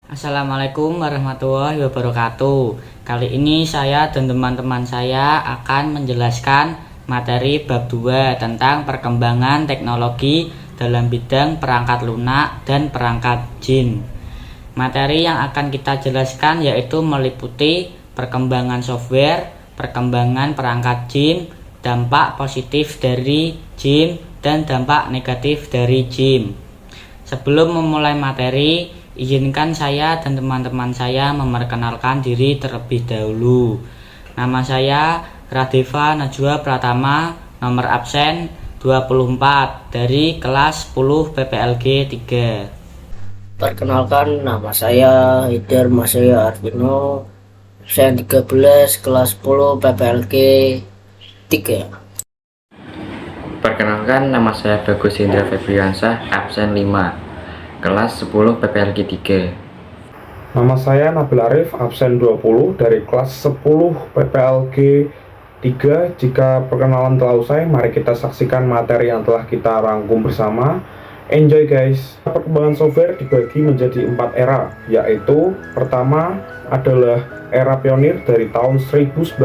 Assalamualaikum warahmatullahi wabarakatuh. Kali ini saya dan teman-teman saya akan menjelaskan materi bab 2 tentang perkembangan teknologi dalam bidang perangkat lunak dan perangkat jin. Materi yang akan kita jelaskan yaitu meliputi perkembangan software, perkembangan perangkat jin, dampak positif dari jin, dan dampak negatif dari jin. Sebelum memulai materi, izinkan saya dan teman-teman saya memperkenalkan diri terlebih dahulu. Nama saya Radeva Najwa Pratama, nomor absen 24 dari kelas 10 PPLG 3. Perkenalkan, nama saya Haider Masaya Arvino, absen 13, kelas 10 PPLG 3. Perkenalkan, nama saya Bagus Indra Febriansah, absen 5, kelas 10 PPLG 3. Nama saya Nabil Arif, absen 20 dari kelas 10 PPLG 3. Jika perkenalan telah usai, mari kita saksikan materi yang telah kita rangkum bersama. Enjoy guys. Perkembangan software dibagi menjadi 4 era, yaitu pertama adalah era pionir dari tahun 1950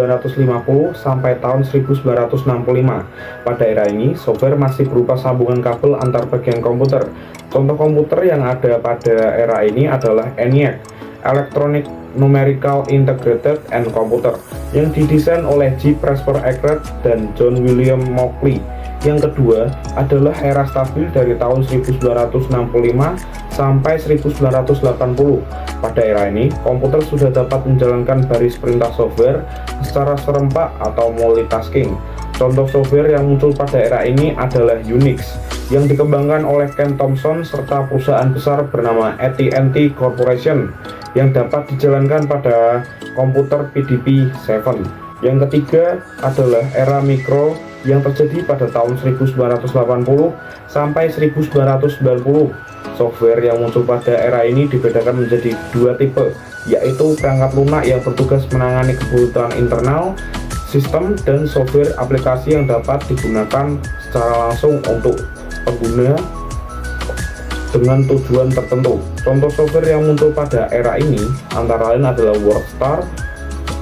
sampai tahun 1965. Pada era ini, software masih berupa sambungan kabel antar bagian komputer. Contoh komputer yang ada pada era ini adalah ENIAC, Electronic Numerical Integrated and Computer, yang didesain oleh J. Presper Eckert dan John William Mauchly. Yang kedua adalah era stabil dari tahun 1965 sampai 1980. Pada era ini, komputer sudah dapat menjalankan baris perintah software secara serempak atau multitasking. Contoh software yang muncul pada era ini adalah Unix, yang dikembangkan oleh Ken Thompson serta perusahaan besar bernama AT&T Corporation, yang dapat dijalankan pada komputer PDP-7. Yang ketiga adalah era mikro yang terjadi pada tahun 1980 sampai 1990. Software yang muncul pada era ini dibedakan menjadi dua tipe, yaitu perangkat lunak yang bertugas menangani kebutuhan internal sistem dan software aplikasi yang dapat digunakan secara langsung untuk pengguna dengan tujuan tertentu. Contoh software yang muncul pada era ini antara lain adalah WordStar,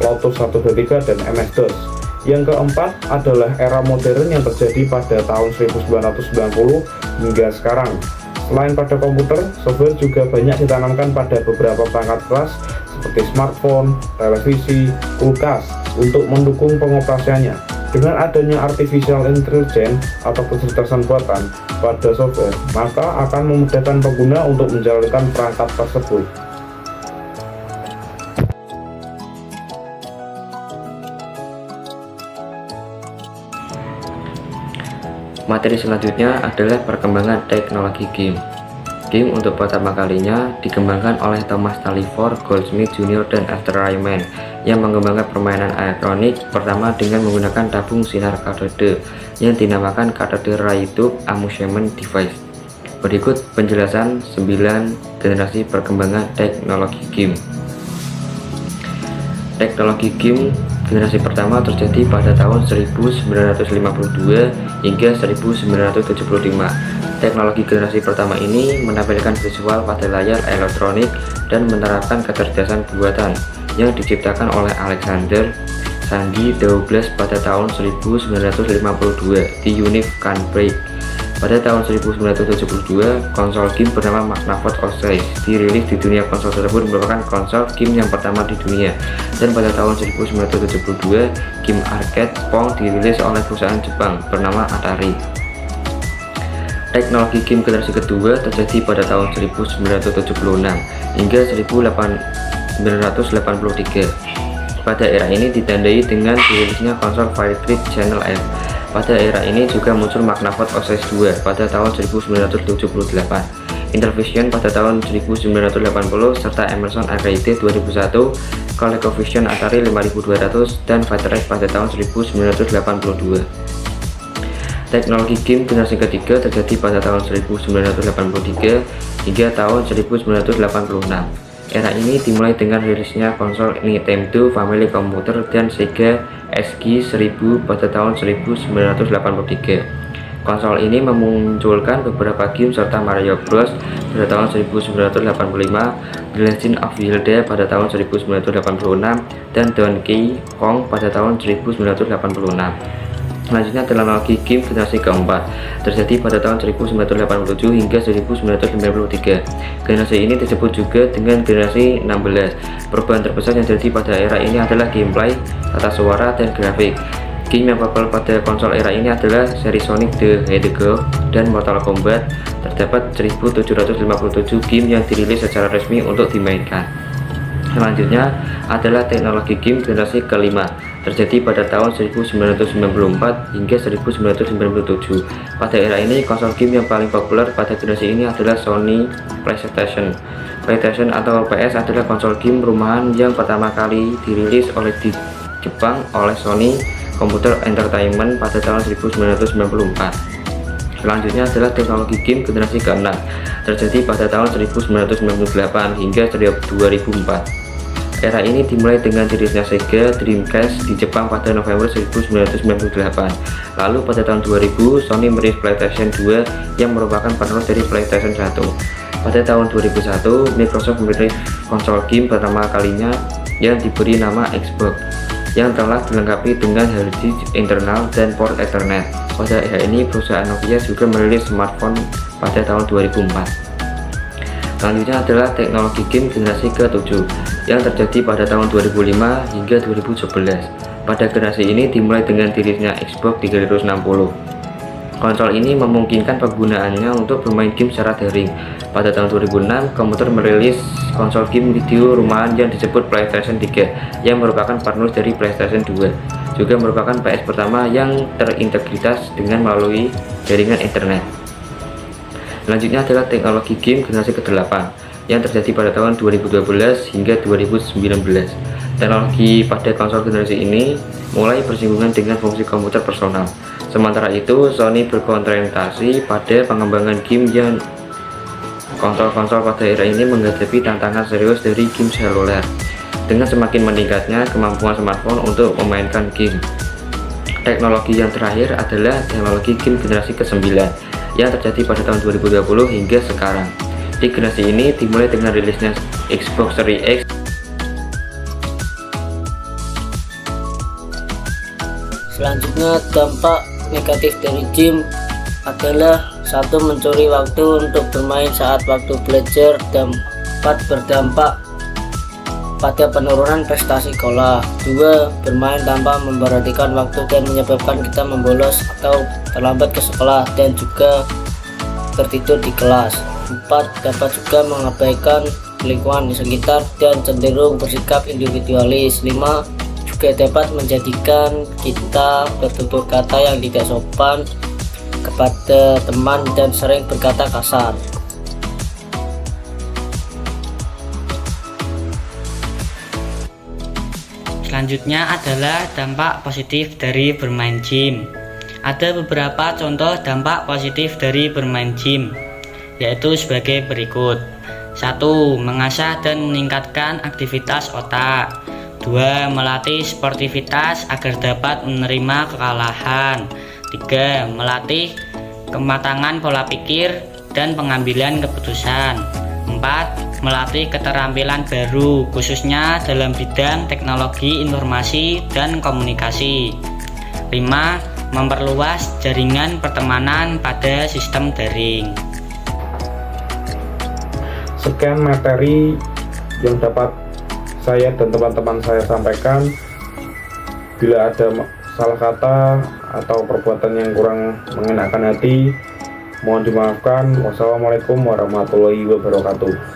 Lotus 123, dan MS-DOS. Yang keempat adalah era modern yang terjadi pada tahun 1990 hingga sekarang. Selain pada komputer, software juga banyak ditanamkan pada beberapa perangkat keras seperti smartphone, televisi, kulkas untuk mendukung pengoperasiannya. Dengan adanya artificial intelligence atau kecerdasan buatan pada software, maka akan memudahkan pengguna untuk menjalankan perangkat tersebut. Materi selanjutnya adalah perkembangan teknologi game. Game untuk pertama kalinya dikembangkan oleh Thomas Taliaferro, Goldsmith Jr., dan Arthur Rayman, yang mengembangkan permainan elektronik pertama dengan menggunakan tabung sinar katode yang dinamakan katode ray tube amusement device. Berikut penjelasan 9 generasi perkembangan teknologi game. Teknologi game generasi pertama terjadi pada tahun 1952 hingga 1975. Teknologi generasi pertama ini menampilkan visual pada layar elektronik dan menerapkan kecerdasan buatan yang diciptakan oleh Alexander Sandy Douglas pada tahun 1952 di Univ Cambridge. Pada tahun 1972, konsol game bernama Magnavox OS dirilis di dunia. Konsol tersebut merupakan konsol game yang pertama di dunia. Dan pada tahun 1972, game arcade Pong dirilis oleh perusahaan Jepang bernama Atari. Teknologi game generasi kedua terjadi pada tahun 1976 hingga 1983. Pada era ini ditandai dengan dirilisnya konsol Firetrix Channel M. Pada era ini juga muncul Magnavox OS 2 pada tahun 1978, Intellivision pada tahun 1980, serta Emerson Arcade 2001, ColecoVision Atari 5200, dan Vectrex pada tahun 1982. Teknologi game generasi ketiga terjadi pada tahun 1983 hingga tahun 1986. Era ini dimulai dengan rilisnya konsol Nintendo Family Computer dan Sega SG-1000 pada tahun 1983. Konsol ini memunculkan beberapa game serta Mario Bros pada tahun 1985, The Legend of Zelda pada tahun 1986, dan Donkey Kong pada tahun 1986. Selanjutnya teknologi game generasi keempat terjadi pada tahun 1987 hingga 1993. Generasi ini disebut juga dengan generasi 16. Perubahan terbesar yang terjadi pada era ini adalah gameplay, tata suara, dan grafik. Game yang populer pada konsol era ini adalah seri Sonic the Hedgehog dan Mortal Kombat. Terdapat 1757 game yang dirilis secara resmi untuk dimainkan. Selanjutnya adalah teknologi game generasi kelima terjadi pada tahun 1994 hingga 1997. Pada era ini, konsol game yang paling populer pada generasi ini adalah Sony PlayStation. PlayStation atau PS adalah konsol game rumahan yang pertama kali dirilis di Jepang oleh Sony Computer Entertainment pada tahun 1994. Selanjutnya adalah teknologi game generasi ke-6 terjadi pada tahun 1998 hingga 2004. Era ini dimulai dengan dirilisnya Sega Dreamcast di Jepang pada November 1998. Lalu pada tahun 2000 Sony merilis PlayStation 2 yang merupakan penerus dari PlayStation 1. Pada tahun 2001 Microsoft merilis konsol game pertama kalinya yang diberi nama Xbox, yang telah dilengkapi dengan hard disk internal dan port Ethernet. Pada era ini perusahaan Nokia juga merilis smartphone pada tahun 2004. Selanjutnya adalah teknologi game generasi ke-7 yang terjadi pada tahun 2005 hingga 2011. Pada generasi ini dimulai dengan dirilisnya Xbox 360. Konsol ini memungkinkan penggunaannya untuk bermain game secara daring. Pada tahun 2006, komputer merilis konsol game video rumahan yang disebut PlayStation 3 yang merupakan penerus dari PlayStation 2. Juga merupakan PS pertama yang terintegritas dengan melalui jaringan internet. Selanjutnya adalah teknologi game generasi ke-8 yang terjadi pada tahun 2012 hingga 2019. Teknologi pada konsol generasi ini mulai bersinggungan dengan fungsi komputer personal. Sementara itu, Sony berkonsentrasi pada pengembangan game yang konsol-konsol pada era ini menghadapi tantangan serius dari game seluler dengan semakin meningkatnya kemampuan smartphone untuk memainkan game. Teknologi yang terakhir adalah teknologi game generasi ke-9 yang terjadi pada tahun 2020 hingga sekarang. Di generasi ini dimulai dengan rilisnya Xbox Series X. Selanjutnya, dampak negatif dari game adalah: 1. Mencuri waktu untuk bermain saat waktu belajar, dapat berdampak pada penurunan prestasi sekolah. 2. Bermain tanpa memperhatikan waktu dan menyebabkan kita membolos atau terlambat ke sekolah dan juga tertidur di kelas. 4. Dapat juga mengabaikan lingkungan di sekitar dan cenderung bersikap individualis. 5. Juga dapat menjadikan kita bertutur kata yang tidak sopan kepada teman dan sering berkata kasar. Selanjutnya adalah dampak positif dari bermain game. Ada beberapa contoh dampak positif dari bermain game, yaitu sebagai berikut. 1. Mengasah dan meningkatkan aktivitas otak. 2. Melatih sportivitas agar dapat menerima kekalahan. 3. Melatih kematangan pola pikir dan pengambilan keputusan. 4. Melatih keterampilan baru, khususnya dalam bidang teknologi informasi dan komunikasi. 5. Memperluas jaringan pertemanan pada sistem daring. Sekian materi yang dapat saya dan teman-teman saya sampaikan. Bila ada salah kata atau perbuatan yang kurang mengenakan hati, mohon dimaafkan. Wassalamualaikum warahmatullahi wabarakatuh.